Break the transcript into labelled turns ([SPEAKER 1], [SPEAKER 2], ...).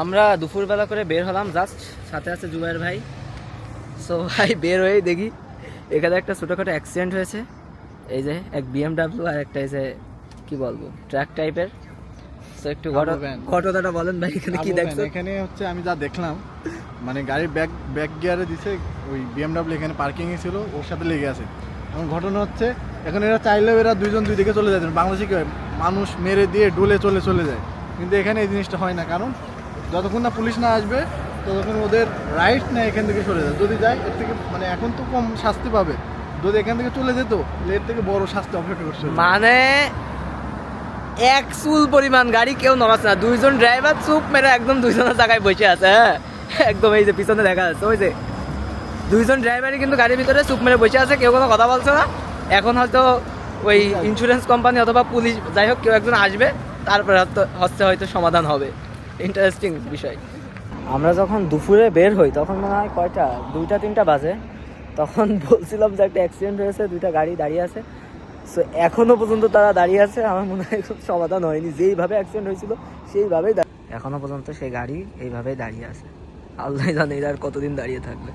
[SPEAKER 1] আমরা দুপুরবেলা করে বের হলাম জাস্ট, সাথে আছে জুবাইর ভাই। সো ভাই বের হয়েই দেখি এখানে একটা ছোটোখাটো অ্যাক্সিডেন্ট হয়েছে। এই যে এক BMW আর একটা এই যে কি বলবো ট্রাক টাইপের। সো একটু ঘটনাটা বলেন ভাই, এখানে কি দেখছো?
[SPEAKER 2] এখানে হচ্ছে আমি যা দেখলাম, মানে গাড়ির ব্যাক গিয়ারে দিছে, ওই BMW এখানে পার্কিং এ ছিল, ওর সাথে লেগে আছে। এখন ঘটনা হচ্ছে এখন এরা চাইলেও এরা দুইজন দুই দিকে চলে যাচ্ছেন। বাংলাদেশে কি হয়, মানুষ মেরে দিয়ে ডুলে চলে যায়, কিন্তু এখানে এই জিনিসটা হয় না। কারণ যতক্ষণ না পুলিশ না আসবে ততক্ষণ ওদের রাইট না এখান থেকে চলে যায়। যদি যায় এর থেকে মানে এখন তো কম শাস্তি পাবে, যদি এখান থেকে চলে যেত এর থেকে বড় শাস্তি অপেক্ষা করছে।
[SPEAKER 1] মানে এক চুল পরিমাণ গাড়ি কেউ নড়াচ্ছে না, দুইজন ড্রাইভার চুপ মেরে একদম দুইজনের জায়গায় বসে আছে। হ্যাঁ একদম এই যে পিছনে দেখা যাচ্ছে, ওই যে দুইজন ড্রাইভারই কিন্তু গাড়ির ভিতরে চুপ মেরে বসে আছে, কেউ কোনো কথা বলছে না। এখন হয়তো ওই ইন্স্যুরেন্স কোম্পানি অথবা পুলিশ যাই হোক কেউ একজন আসবে, তারপরে হয়তো সমাধান হবে। ইন্টারেস্টিং বিষয়। আমরা যখন দুপুরে বের হই তখন মনে হয় কয়টা 2টা-3টা বাজে, তখন বলছিলাম যে একটা অ্যাক্সিডেন্ট হয়েছে, 2টা গাড়ি দাঁড়িয়ে আছে। সো এখনো পর্যন্ত তারা দাঁড়িয়ে আছে, আমার মনে হয় খুব সমাধান হয়নি। যেইভাবে অ্যাক্সিডেন্ট হয়েছিল সেইভাবেই এখনো পর্যন্ত সেই গাড়ি এইভাবেই দাঁড়িয়ে আছে। আল্লাহ জানে এরা আর কতদিন দাঁড়িয়ে থাকবে।